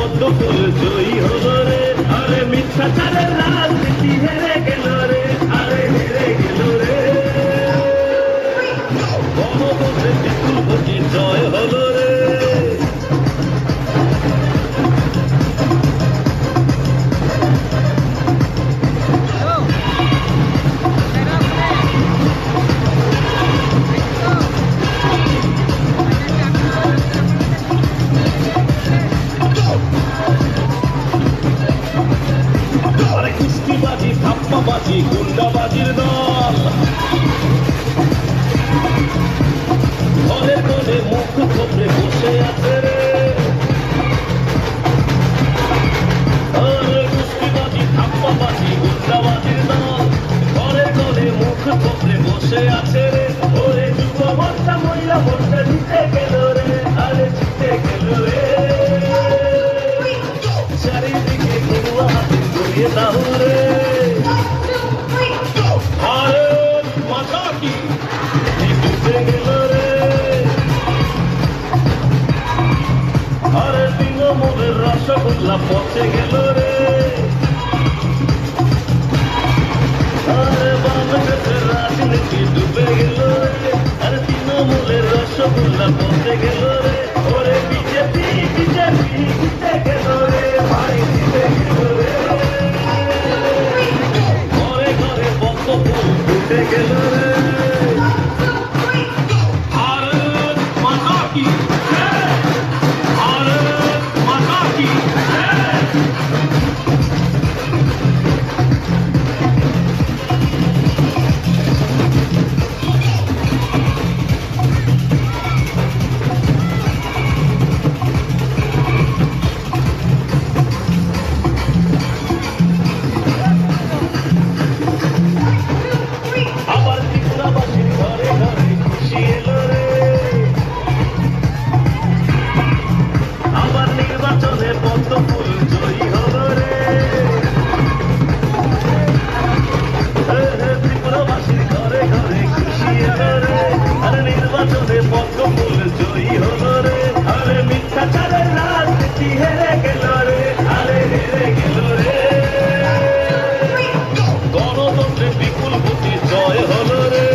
পদ্ম ফুল জয়ী হলো রে, আরে মিথ্যাচারের রাজনীতি হেরে গেল রে, আরে হেরে গেল রে। গণতন্ত্রের বিপুল ভোটে জয় হলো রে। কুস্তিবাজি ধাপ্পাবাজি গুন্ডাবাজির দল, ঘরে ঘরে মুখ থুবড়ে বসে আছে রে। কুস্তিবাজি ধাপ্পাবাজি গুন্ডাবাজির দল, ঘরে ঘরে মুখ থুবড়ে বসে আছে রে। ওরে যুব মোর্চা মহিলা মোর্চা জিতে গেল রে, আরে জিতে গেল রে। চারিদিকে গেরুয়া হাতে গড়িয়ে দাও রে। ভারত মাতা কি জিতে গেল রে। আরে তৃণমূলের রসগোল্লা পচে গেল রে। আরে বাংলাদেশের রাজনীতি ডুবে গেল রে, আরে তৃণমূলের রসগোল্লা পচে গেল রে। ওরে বিজেপি বিজেপি জিতে গেল রে, ভাই জিতে গেল রে। ঘরে ঘরে পদ্ম ফুল ফুটে গেল রে। ভারত মাতা কি, ভারত মাতা কি। আবার ত্রিপুরাবাসীর ঘরে ঘরে খুশি এলো রে। আবার নির্বাচনে পদ্ম ফুল জয়ী হলো রে। ত্রিপুরাবাসীর ঘরে ঘরে খুশি এলো রে, আরে নির্বাচনে পদ্ম ফুল জয়ী হলো রে। আরে মিথ্যাচারের রাজনীতি হেরে গেল রে, আরে হেরে গেল রে। গণতন্ত্রের বিপুল ভোটে জয় হলো রে।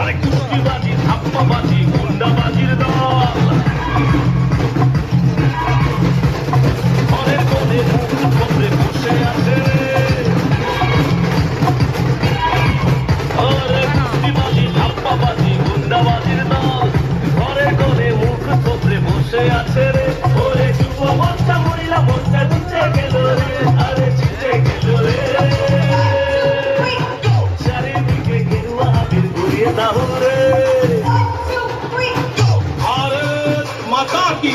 আরে কুস্তিবাজি ধাপ্পাবাজি গুন্ডাবাজির দল, ঘরের কোণে মুখ থুবড়ে বসে আছে রে। আরে কুস্তিবাজি ধাপ্পাবাজি গুন্ডাবাজির দল, ঘরের কোণে মুখ থুবড়ে বসে আছে রে। ওরে যুব মোর্চা মহিলা মোর্চা জিতে গেল রে, আরে জিতে গেল রে। চারিদিকে গেরুয়া হাতির ঘুরিয়ে দাও রে। ভারত মাতা কি।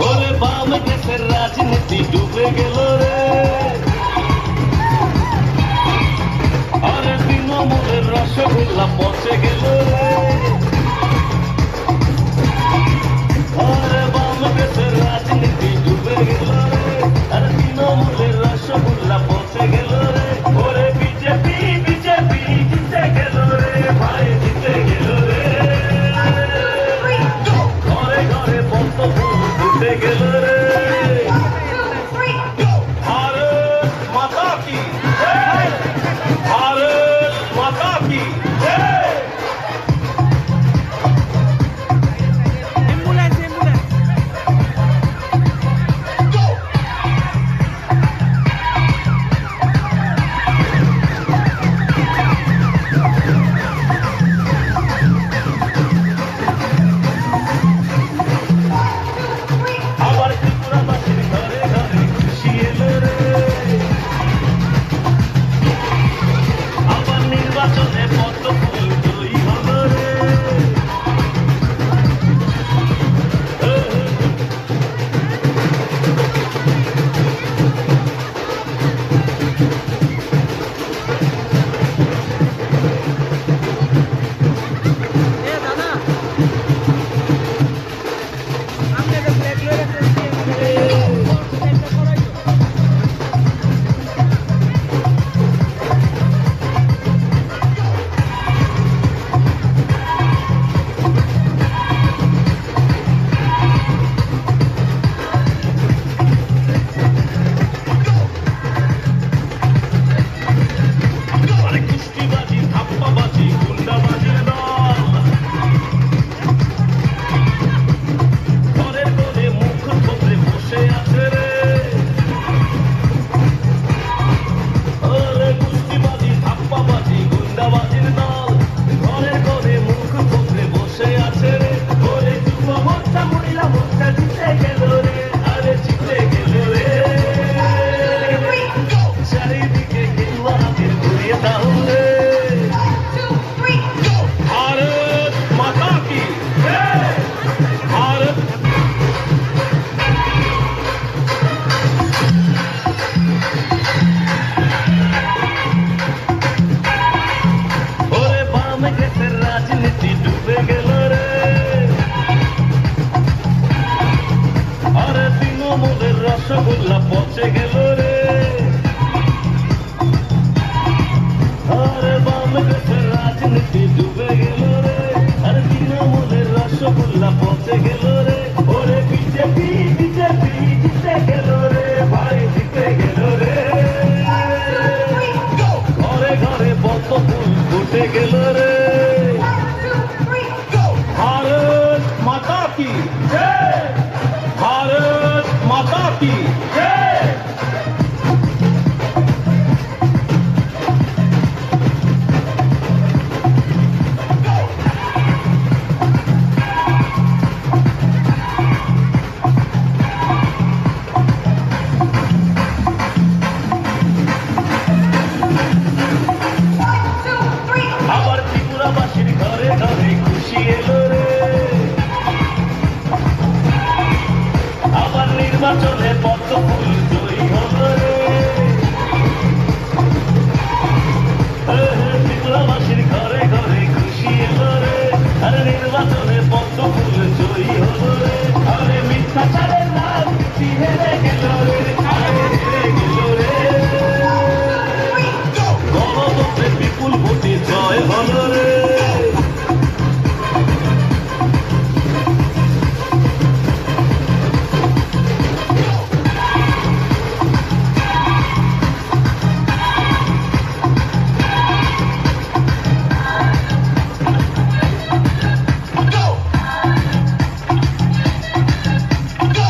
ওরে বাম দেশের রাজনীতি ডুবে গেল রে। আরে তৃণমূলের রসগোল্লা পচে গেল রে। আরে বাম দেশের রাজনীতি ডুবে গেল রে, আরে তৃণমূলের রসগোল্লা পচে গেল রে। ওরে বিজেপি বিজেপি জিতে গেল রে, ভাই জিতে গেল রে। ঘরে ঘরে পদ্ম ফুল ফুটে গেল রে। ভারত মাতা কি, ভারত মাতা কি। বামে গেছে রাজনীতি ডুবে গেল রে, আরে তৃণমূলের রসগোল্লা পচে গেল রে, আরে বামে গেছে রাজনীতি ডুবে গেল রে, আরে তৃণমূলের রসগোল্লা পচে গেল রে, ওরে বিজেপি বিজেপি জিতে গেল রে, ভাই জিতে গেল রে, ঘরে ঘরে পদ্ম ফুল ফুটে গেল রে। भारत माता की जय, भारत माता की जय। আবার ত্রিপুরাবাসীর ঘরে ঘরে খুশি এলো রে, আবার নির্বাচনে পদ্ম ফুল জয়ী হলো রে, ত্রিপুরাবাসীর ঘরে ঘরে খুশি এলো রে, আরে নির্বাচনে পদ্ম ফুল জয়ী হলো রে, আরে মিথ্যাচারের রাজনীতি হেরে গেল রে, আরে হেরে গেল রে, গণতন্ত্রের বিপুল ভোটে জয় হলো রে।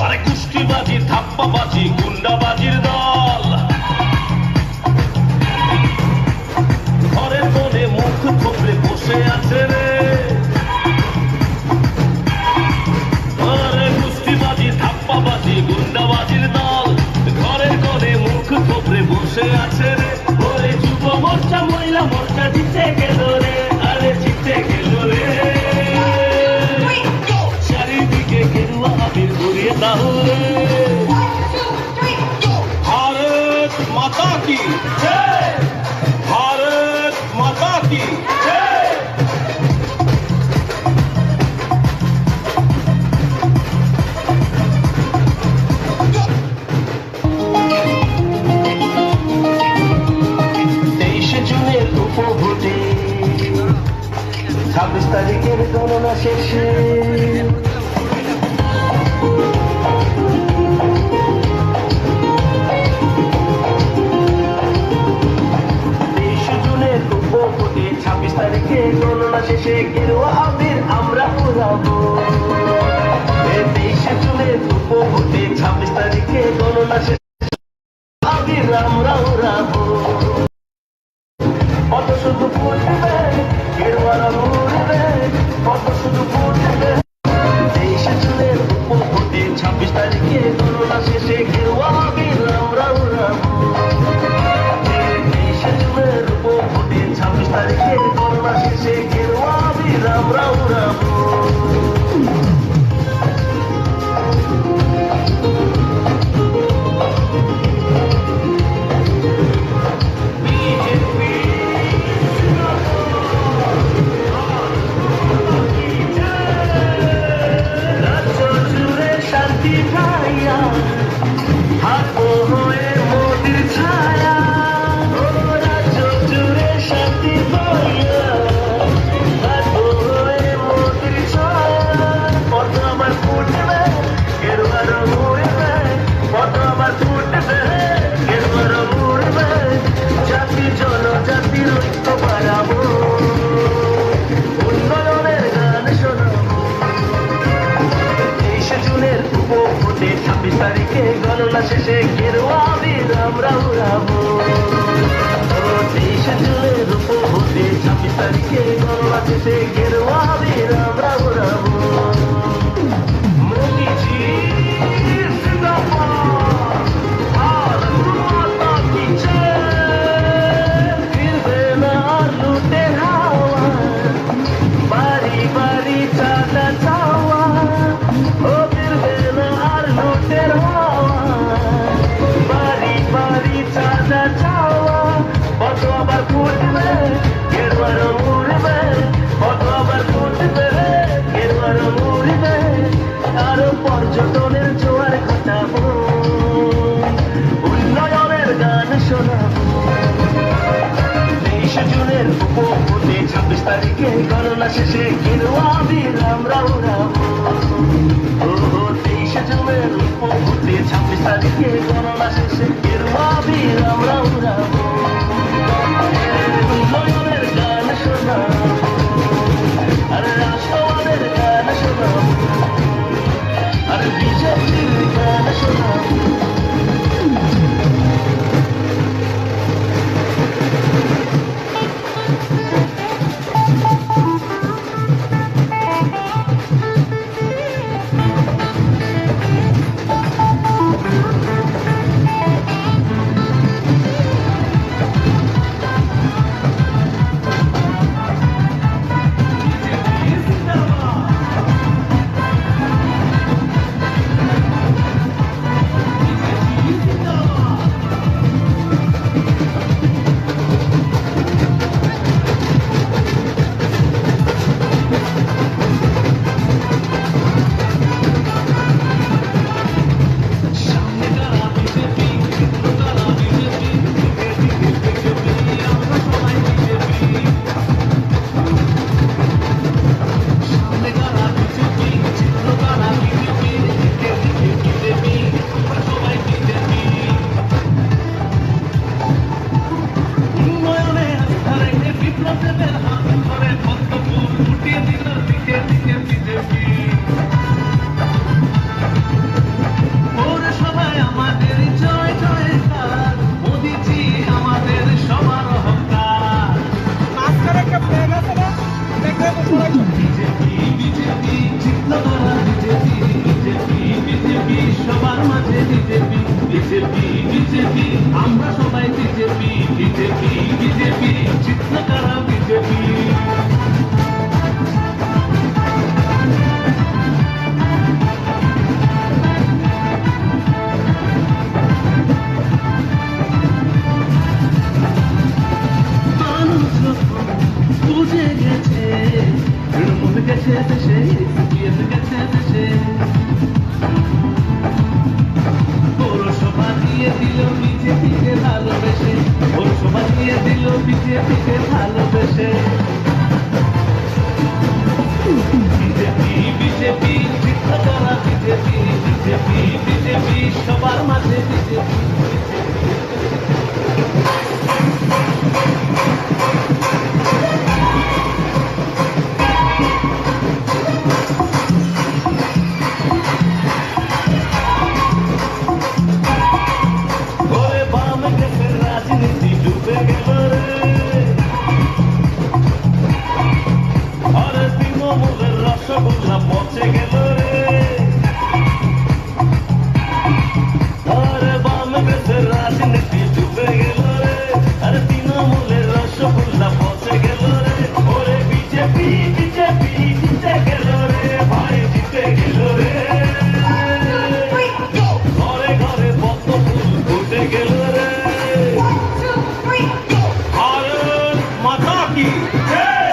আরে কুষ্টিবাজি ধাপ্পাবাজি গুন্ডাবাজির দল, ঘরে ঘরে মুখ থুবড়ে বসে আছে রে, আরে কুষ্টিবাজি ধাপ্পাবাজি গুন্ডাবাজির দল, ঘরে ঘরে মুখ থুবড়ে বসে আছে রে, ওরে যুব মোর্চা মহিলা মোর্চা জিতে গেল রে, আরে জিতে গেল রে, চারিদিকে গেরুয়া আবির ঘুরিয়ে দাও রে। भारत माता की जय, भारत माता की जय। তেইশে জুনের উপভোটে 26 তারিখের গণনা শেষে উপভোটে 26 তারিখে গণনা শেষে গেরুয়া আবির আমরা উড়াবো, 23 জুনের উপভোটে 26 তারিখে গণনা শেষে আবির আমরা উড়াবো, কত শুধু ফুটবে গেরুয়া রং উড়বে, কত শুধু ফুটবে। 23 জুনের উপভোটে 26 তারিখে গণনা শেষে গেরুয়া আবির আমরা উড়াবো, 23 জুনের উপভোটে 26 তারিখে গণনা শেষে গেরুয়া আবির আমরা উড়াবো। রাজ্য জুড়ে শান্তি ঠাইয়া হাতবো হয়ে মোদির ছায়া, ও রাজ্য জুড়ে শান্তি পাইয়া হাতবো হয়ে মোদির ছায়া, কত আবার ফুটবে গেরুয়া রং উড়বে, কত আবার ফুটবে গেরুয়া রং উড়বে, জাতি জনজাতির ঐক্য বাড়াবো, উন্নয়নের গান শোনাবো। 23 জুনের উপভোটে 26 তারিখে গণনা শেষে গেরুয়া আবির আমরা উড়াবো, 23 জুনের উপভোটে 26 তারিখে গণনা শেষে গেরুয়া আবির আমরা উড়াবো। মোদিজি জিন্দাবাদ, ভারত মাতা কি জয়, ফিরবে না আর লুটের হাওয়া, বাড়ি বাড়ি চাঁদা চাওয়া, ও ফিরবে না আর লুটের হাওয়া, বাড়ি বাড়ি চাঁদা চাওয়া, কত আবার ফুটবে গেরুয়া রং উড়বে, তারিখে করোনা শেষে গেরুয়া বীর আমরা উড়াবো। ও 23শে জুনের উপভূতি 26 তারিখে করোনা শেষে গেরুয়া বীর আমরা উড়াবো। উন্নয়নের গান শোনাবো আর রাষ্ট্রবাদের গান শোনাবো আর বিজেপির গান শোনাবো। আমরা সবাই বিজেপি বিজেপি বিজেপি চিত্রকারা বিজেপি। মানুষ বুঝে গেছে তৃণমূল গেছে দেশে সিপিএম গেছে দেশে। পৌরসভা দিয়ে দিল বিজেপিকে ভালোবেসে পৌরসভা দিয়ে দিল বিজেপিকে ভালোবেসে। বিজেপি বিজেপি চিত্রকরা বিজেপি বিজেপি বিজেপি সবার মাঝে বিজেপি। রাজনীতি ডুবে গেল রে আর তৃণমূলের রসগোল্লা পচে গেল রে আর বাম দেশের রাজনীতি ডুবে গেল রে আর তৃণমূলের রসগোল্লা পচে গেল রে। ওরে বিজেপি বিজেপি জিতে গেল রে ভাই জিতে গেল রে। ঘরে ঘরে পদ্ম ফুল ফুটে গেল রে। भारत माता की जय,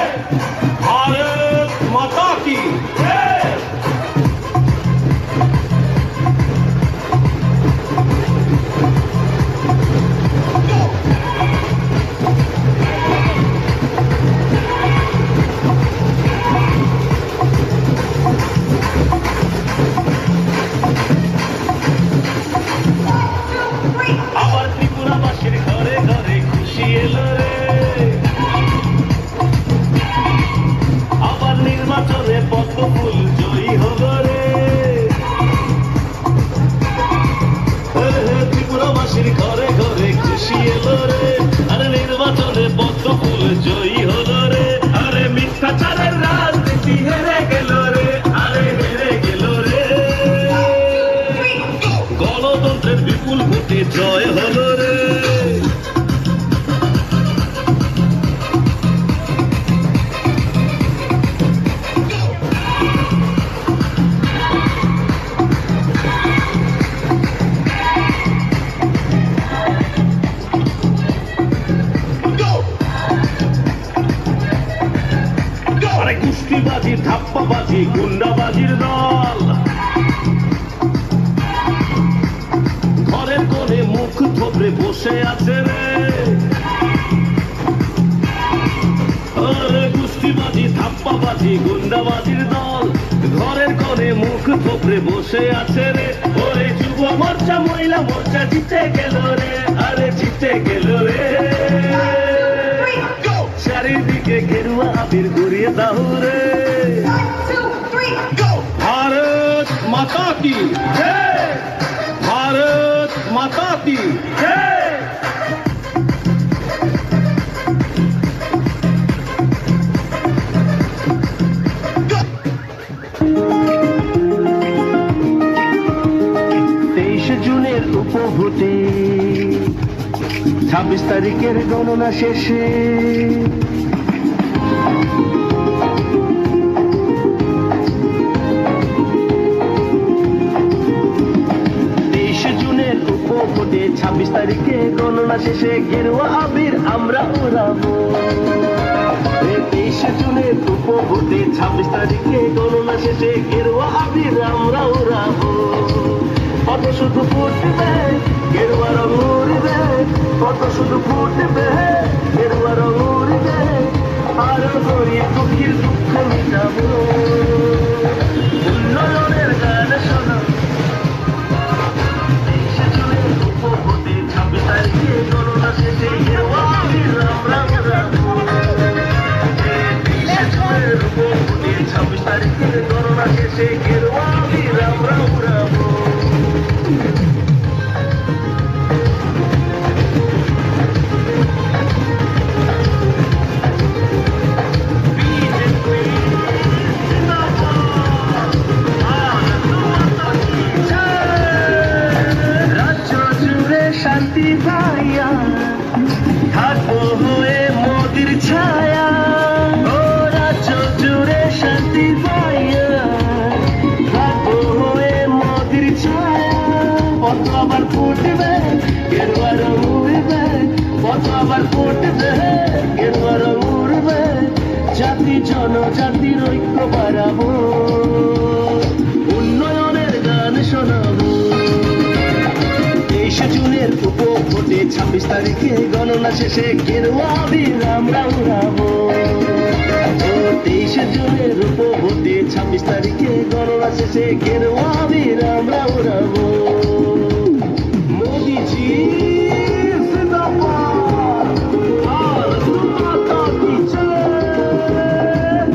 भारत माता की जय। আবার ত্রিপুরাবাসীর ঘরে ঘরে খুশি এলো রে। আবার নির্বাচনে পদ্ম ফুল জয়ী হলো রে। ত্রিপুরাবাসীর ঘরে ঘরে খুশি এলো রে আর নির্বাচনে পদ্ম ফুল জয়ী হলো রে। আরে মিথ্যাচারের রাজনীতি হেরে গেল রে আরে হেরে গেল রে। গণতন্ত্রের বিপুল ভোটে জয় হলো রে। আরে কুস্তিবাজি ধাপ্পাবাজি গুন্ডাবাজির দল ঘরের কোণে মুখ থুবড়ে বসে আছে রে। ওরে কুস্তিবাজি ধাপ্পাবাজি গুন্ডাবাজির দল ঘরের কোণে মুখ থোপড়ে বসে আছে রে ওরে যুব মোর্চা মহিলা মোর্চা জিতে গেল রে আরে জিতে গেল রে চারিদিকে গেরুয়া আবির ঘুরিয়ে দাও রে भारत माता की জয়! भारत माता की জয়! জুনের উপভোটে 26 তারিখের গণনা শেষে জুনের উপভোটে 26 তারিখে গণনা শেষে গেরুয়া আবির আমরা উড়াবো 23 জুনের উপভোটে 26 তারিখে গণনা শেষে গেরুয়া আবির আমরা উড়াবো কত শুধু ফুটবে গেরুয়া রং উড়বে কত শুধু ফুটবে গেরুয়া রং উড়বে আরো গরিব দুঃখীর দুঃখ মিটাবো উন্নয়নের গান শোনা 23 জুনের উপভোটে 26 তারিখে গণনা শেষে গেরুয়া আবির আমরা উড়াবো 23 জুনের উপভোটে 26 তারিখে গণনা শেষে গেরুয়া আবির আমরা উড়াবো শান্তি পাইয়া থাকবো হয়ে মোদির ছায়া ও রাজ্য জুড়ে শান্তি পাইয়া থাকবো হয়ে মোদির ছায়া কত আবার ফুটবে গেরুয়া রং উড়বে কত আবার ফুটবে গেরুয়া রং উড়বে জাতি জনজাতির ঐক্য বাড়াবো উন্নয়নের গান শোনাবো 23 জুনের উপভোটে 26 তারিখে গণনা শেষে গেরুয়া আবির আমরা উড়াবো 23 জুনের উপভোটে 26 তারিখে গণনা শেষে গেরুয়া আবির আমরা উড়াবো মোদিজি জিন্দাবাদ ভারত মাতা কি জয়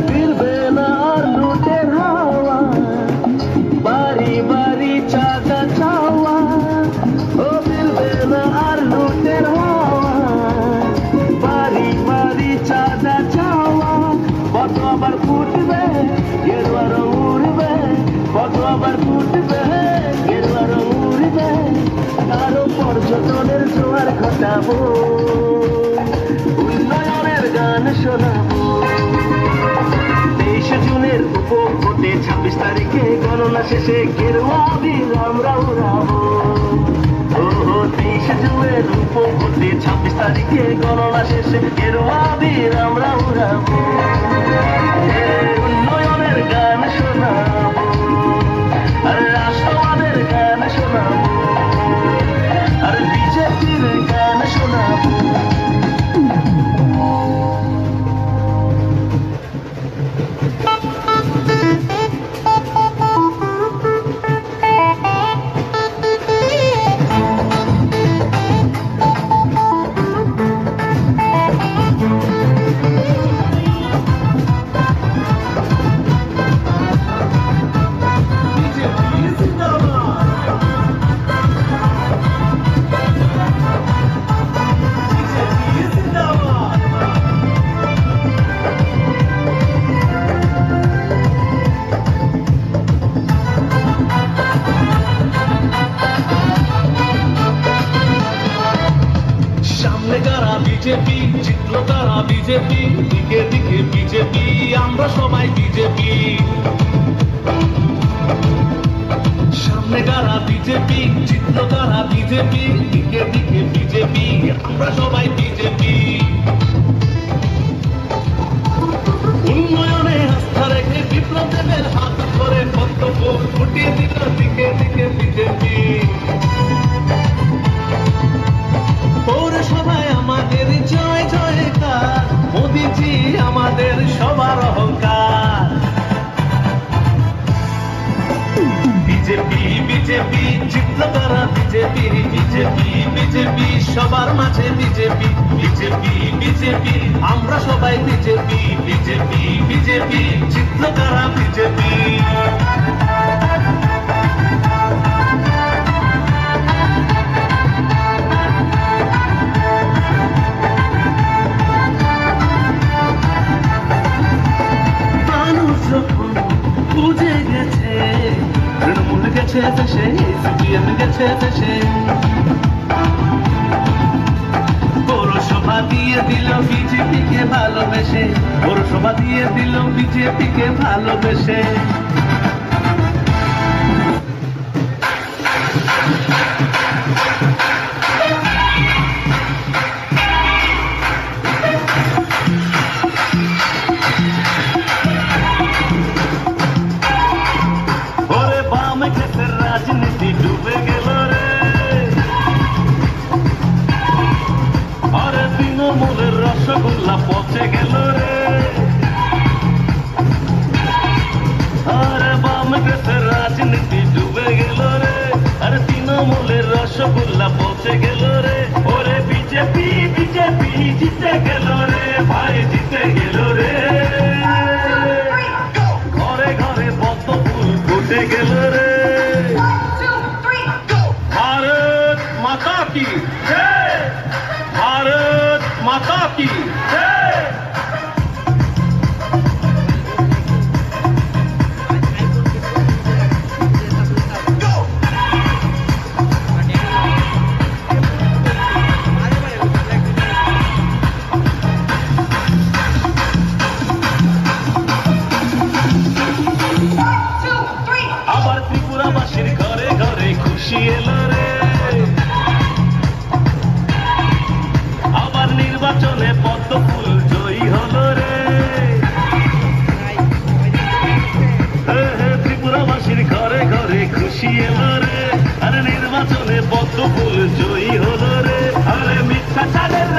ফিরবে না আর লুটের হাওয়া বাড়ি বাড়ি চাঁদা চাওয়া ও ফিরবে না আর লুটের হাওয়া বাড়ি বাড়ি চাঁদা চাওয়া কত আবার ফুটবে গেরুয়া রং উড়বে কত আবার ফুটবে গেরুয়া রং উড়বে আরো পর্যটনের জোয়ার ঘটাবো উন্নয়নের গান শোনাবো 23 জুনের উপভোটে 26 তারিখে গণনা শেষে গেরুয়া আবির আমরা উড়াবো 23 জুনের উপভোটে 26 তারিখে গণনা শেষে গেরুয়া আবির আমরা উড়াবো উন্নয়নের গান শোনাবো আর রাষ্ট্রবাদের গান শোনাবো আর বিজেপির গান শোনাবো বিজেপি জিতলো তারা বিজেপি দিকে দিকে বিজেপি আমরা সবাই বিজেপি সামনে কারা বিজেপি জিতলো তারা বিজেপি দিকে দিকে বিজেপি আমরা সবাই বিজেপি উন্নয়নে আস্থা রেখে বিপ্লব দেবের হাত ধরে বক্তব্য ফুটিয়ে দিল দিকে দিকে বিজেপি পৌরসভায় আমাদের জয় জয়কার মোদিজি আমার সবার মাঝে বিজেপি বিজেপি বিজেপি আমরা সবাই বিজেপি বিজেপি বিজেপি চিত্রকারা বিজেপি মানুষ যখন বুঝে গেছে তৃণমূল গেছে দেশে সিপিএম গেছে দেশে পৌরসভা দিয়ে দিল বিজেপিকে ভালোবেসে পৌরসভা দিয়ে দিল বিজেপিকে ভালোবেসে ওরে বাম ক্ষেত্রের রাজনীতি ডুবে গেল রে আরে তৃণমূলের রসগোল্লা পচে গেল রে আরে বাম ক্ষেত্রের রাজনীতি ডুবে গেল রে আরে তৃণমূলের রসগোল্লা পচে গেল রে ওরে বিজেপি বিজেপি জিতে গেল রে ভাই জিতে গেল রে ঘরে ঘরে পদ্ম ফুল ফুটে গেল রে भारत माता की জয়! भारत माता की জয়! আবার ত্রিপুরাবাসীর ঘরে ঘরে খুশি এলো রে আবার নির্বাচনে পদ্ম ফুল জয়ী হলো রে ত্রিপুরাবাসীর ঘরে ঘরে খুশি এলো রে আরে নির্বাচনে পদ্ম ফুল জয়ী হলো রে আরে মিথ্যা চালের